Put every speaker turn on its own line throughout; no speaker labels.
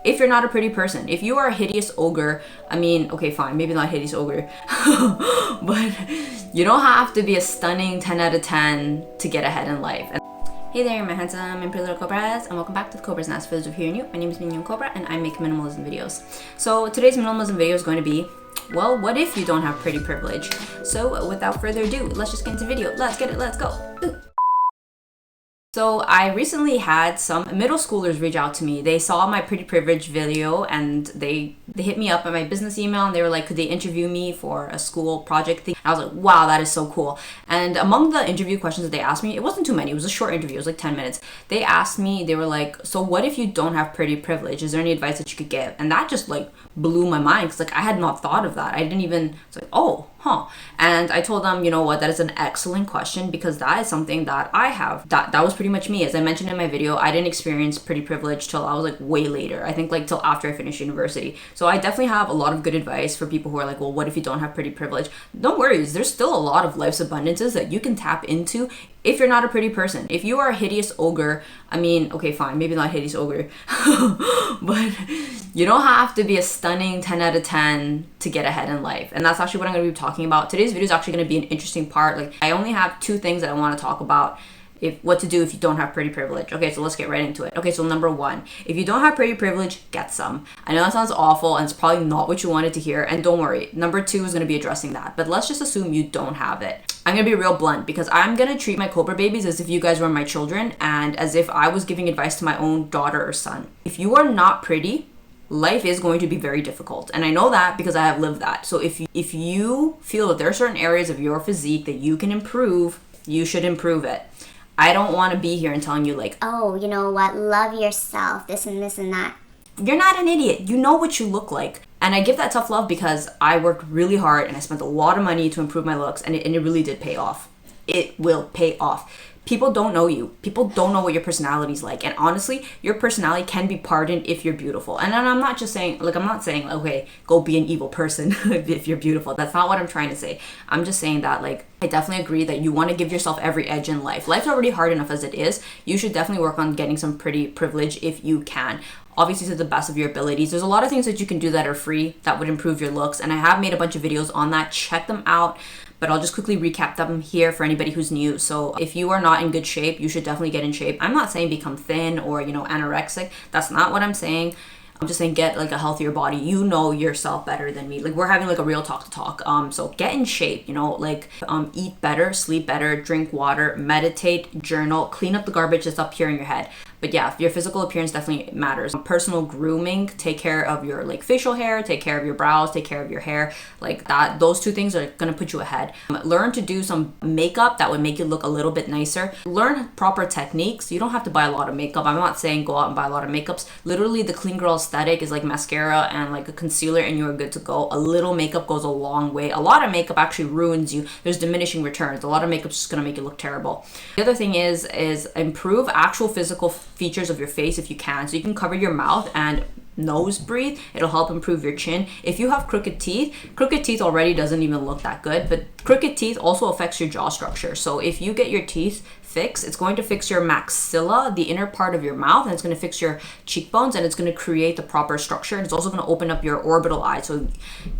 if you're not a pretty person. If you are a hideous ogre, I mean, okay, fine, maybe not hideous ogre, but you don't have to be a stunning 10 out of 10 to get ahead in life. Hey there, my handsome and pretty little Cobras, and welcome back to the Cobras Nest. For those of you who are new, my name is Mignon Cobra and I make minimalism videos. So today's minimalism video is going to be, well, what if you don't have pretty privilege? So without further ado, let's just get into the video. Let's get it, let's go. Ooh. So I recently had some middle schoolers reach out to me. They saw my pretty privilege video and they hit me up at my business email and they were like, could they interview me for a school project thing? I was like, wow, that is so cool. And among the interview questions that they asked me, it wasn't too many, it was a short interview, it was like 10 minutes. They asked me, they were like, so what if you don't have pretty privilege? Is there any advice that you could give? And that just like blew my mind because like I had not thought of that. I didn't even, it's like, oh, huh. And I told them, you know what, that is an excellent question because that is something that I have. That was pretty much me. As I mentioned in my video, I didn't experience pretty privilege till I was like way later. I think like till after I finished university. So I definitely have a lot of good advice for people who are like, well, what if you don't have pretty privilege? Don't worry, there's still a lot of life's abundances that you can tap into if you're not a pretty person. If you are a hideous ogre, I mean, okay, fine, maybe not hideous ogre, but you don't have to be a stunning 10 out of 10 to get ahead in life. And that's actually what I'm going to be talking about. Today's video is actually going to be an interesting part. Like I only have two things that I want to talk about. What to do if you don't have pretty privilege. Okay, so let's get right into it. Okay, so number one, if you don't have pretty privilege, get some. I know that sounds awful and it's probably not what you wanted to hear, and don't worry, number two is going to be addressing that, but let's just assume you don't have it. I'm going to be real blunt because I'm going to treat my Cobra babies as if you guys were my children and as if I was giving advice to my own daughter or son. If you are not pretty, life is going to be very difficult, and I know that because I have lived that. So if you feel that there are certain areas of your physique that you can improve, you should improve it. I don't want to be here and telling you like,
oh, you know what, love yourself, this and this and that.
You're not an idiot. You know what you look like. And I give that tough love because I worked really hard and I spent a lot of money to improve my looks, and it really did pay off. It will pay off. People don't know you. People don't know what your personality is like. And honestly, your personality can be pardoned if you're beautiful. And I'm not just saying, like, I'm not saying, okay, go be an evil person if you're beautiful. That's not what I'm trying to say. I'm just saying that, like, I definitely agree that you want to give yourself every edge in life. Life's already hard enough as it is. You should definitely work on getting some pretty privilege if you can. Obviously to the best of your abilities. There's a lot of things that you can do that are free that would improve your looks. And I have made a bunch of videos on that. Check them out. But I'll just quickly recap them here for anybody who's new. So if you are not in good shape, you should definitely get in shape. I'm not saying become thin or, you know, anorexic. That's not what I'm saying. I'm just saying get like a healthier body. You know yourself better than me. Like we're having like a real talk to talk. So get in shape, you know, like eat better, sleep better, drink water, meditate, journal, clean up the garbage that's up here in your head. But yeah, your physical appearance definitely matters. Personal grooming, take care of your like facial hair, take care of your brows, take care of your hair, like that. Those two things are gonna put you ahead. Learn to do some makeup that would make you look a little bit nicer. Learn proper techniques. You don't have to buy a lot of makeup. I'm not saying go out and buy a lot of makeups. Literally the clean girl aesthetic is like mascara and like a concealer and you're good to go. A little makeup goes a long way. A lot of makeup actually ruins you. There's diminishing returns. A lot of makeup's just gonna make you look terrible. The other thing is improve actual physical features of your face if you can. So you can cover your mouth and nose breathe. It'll help improve your chin. If you have crooked teeth already doesn't even look that good, but crooked teeth also affects your jaw structure. So if you get your teeth fixed, it's going to fix your maxilla, the inner part of your mouth, and it's going to fix your cheekbones, and it's going to create the proper structure, and it's also going to open up your orbital eye. So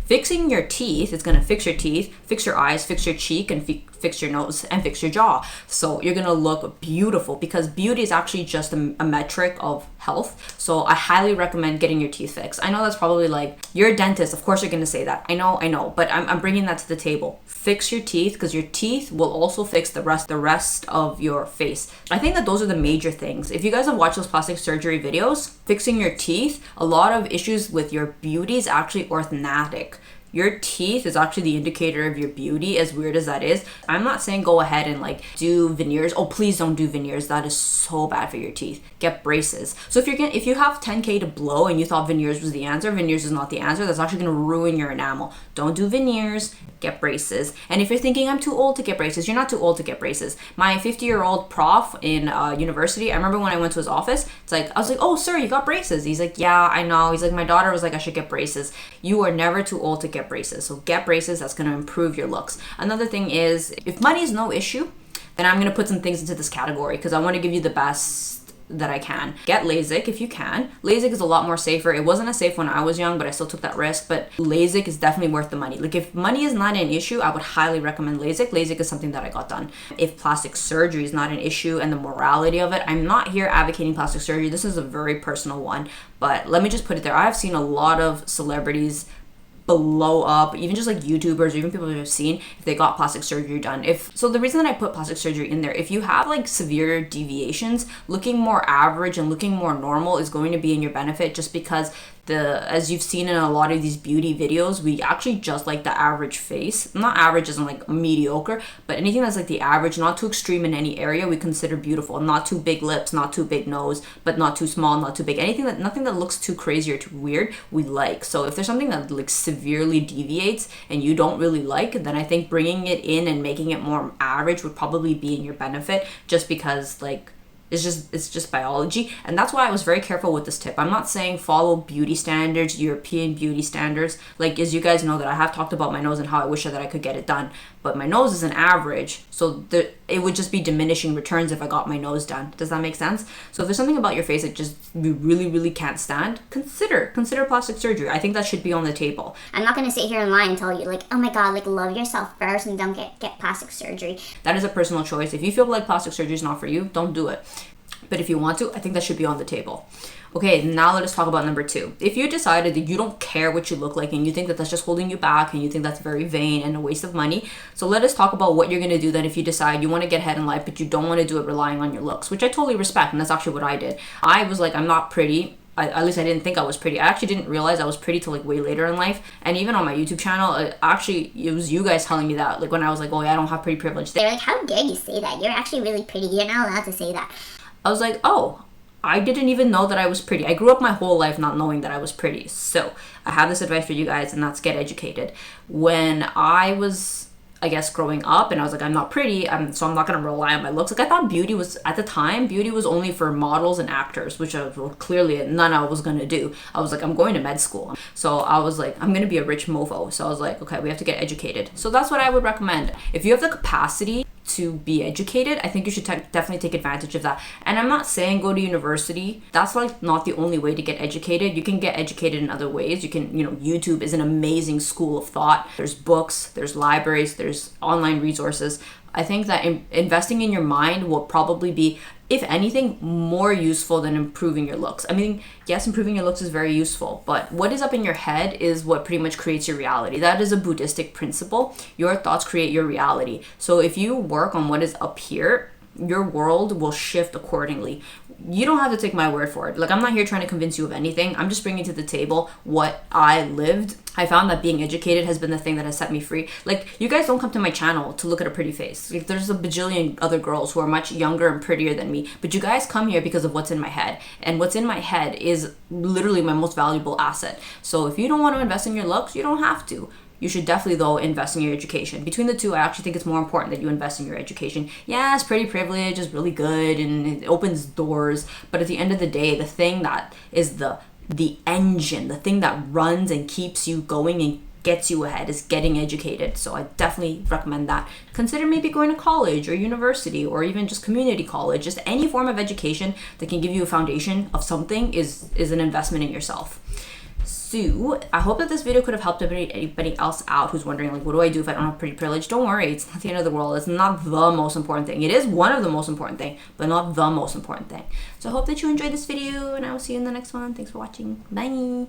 fixing your teeth is going to fix your teeth, fix your eyes, fix your cheek, and fix your nose, and fix your jaw. So you're going to look beautiful because beauty is actually just a metric of health. So I highly recommend getting your teeth fixed. I know that's probably like, you're a dentist, of course you're going to say that. I know, but I'm bringing that to the table. Fix your teeth because your teeth will also fix the rest of your face. I think that those are the major things. If you guys have watched those plastic surgery videos, fixing your teeth, a lot of issues with your beauty is actually orthodontic. Your teeth is actually the indicator of your beauty, as weird as that is. I'm not saying go ahead and like do veneers. Oh, please don't do veneers. That is so bad for your teeth. Get braces. So if you have 10K to blow and you thought veneers was the answer, veneers is not the answer. That's actually going to ruin your enamel. Don't do veneers. Get braces. And if you're thinking I'm too old to get braces, you're not too old to get braces. My 50-year-old prof in university, I remember when I went to his office, I was like, oh, sir, you got braces. He's like, yeah, I know. He's like, my daughter was like, I should get braces. You are never too old to get braces. So get braces. That's going to improve your looks. Another thing is, if money is no issue, then I'm going to put some things into this category because I want to give you the best that I can. Get LASIK if you can. LASIK is a lot more safer. It wasn't as safe when I was young, but I still took that risk. But LASIK is definitely worth the money. Like if money is not an issue, I would highly recommend LASIK. LASIK is something that I got done. If plastic surgery is not an issue and the morality of it, I'm not here advocating plastic surgery. This is a very personal one, but let me just put it there. I've seen a lot of celebrities blow up, even just like YouTubers, or even people who have seen if they got plastic surgery done. So the reason that I put plastic surgery in there, if you have like severe deviations, looking more average and looking more normal is going to be in your benefit, just because as you've seen in a lot of these beauty videos, we actually just like the average face. Not average as in like mediocre, but anything that's like the average, not too extreme in any area, we consider beautiful. Not too big lips, not too big nose, but not too small, not too big. Nothing that looks too crazy or too weird, we like. So if there's something that like severely deviates and you don't really like, then I think bringing it in and making it more average would probably be in your benefit, just because like it's just biology. And that's why I was very careful with this tip. I'm not saying follow beauty standards, European beauty standards. Like, as you guys know, that I have talked about my nose and how I wish that I could get it done, but my nose is an average, so it would just be diminishing returns if I got my nose done. Does that make sense? So if there's something about your face that just you really can't stand, consider plastic surgery. I think that should be on the table.
I'm not gonna sit here and lie and tell you like, oh my god, like love yourself first and don't get plastic surgery.
That is a personal choice. If you feel like plastic surgery is not for you, don't do it. But if you want to, I think that should be on the table. Okay, now let us talk about number 2. If you decided that you don't care what you look like and you think that that's just holding you back and you think that's very vain and a waste of money, so let us talk about what you're going to do then if you decide you want to get ahead in life but you don't want to do it relying on your looks, which I totally respect, and that's actually what I did. I was like, I'm not pretty. At least I didn't think I was pretty. I actually didn't realize I was pretty till like way later in life. And even on my YouTube channel, it was you guys telling me that, like when I was like, oh yeah, I don't have pretty privilege.
They're like, how dare you say that? You're actually really pretty. You're not allowed to say that.
I was like, oh, I didn't even know that I was pretty. I grew up my whole life not knowing that I was pretty. So I have this advice for you guys, and that's get educated. When I was, I guess, growing up and I was like, I'm not pretty, so I'm not going to rely on my looks. Like I thought beauty was, at the time, beauty was only for models and actors, which clearly none I was going to do. I was like, I'm going to med school. So I was like, I'm going to be a rich mofo. So I was like, okay, we have to get educated. So that's what I would recommend. If you have the capacity to be educated, I think you should definitely take advantage of that. And I'm not saying go to university. That's like not the only way to get educated. You can get educated in other ways. You can, YouTube is an amazing school of thought. There's books, there's libraries, there's online resources. I think that investing in your mind will probably be, if anything, more useful than improving your looks. I mean, yes, improving your looks is very useful, but what is up in your head is what pretty much creates your reality. That is a Buddhistic principle. Your thoughts create your reality. So if you work on what is up here, your world will shift accordingly. You don't have to take my word for it. Like, I'm not here trying to convince you of anything. I'm just bringing to the table what I lived. I found that being educated has been the thing that has set me free. Like, you guys don't come to my channel to look at a pretty face. Like, there's a bajillion other girls who are much younger and prettier than me, but you guys come here because of what's in my head. And what's in my head is literally my most valuable asset. So if you don't want to invest in your looks, you don't have to. You should definitely, though, invest in your education. Between the two, I actually think it's more important that you invest in your education. Yes, pretty privilege is really good and it opens doors, but at the end of the day, the thing that is the engine, the thing that runs and keeps you going and gets you ahead is getting educated. So I definitely recommend that. Consider maybe going to college or university or even just community college. Just any form of education that can give you a foundation of something is an investment in yourself. So I hope that this video could have helped anybody else out who's wondering, like, what do I do if I don't have pretty privilege? Don't worry, it's not the end of the world. It's not the most important thing. It is one of the most important thing, but not the most important thing. So I hope that you enjoyed this video, and I will see you in the next one. Thanks for watching. Bye.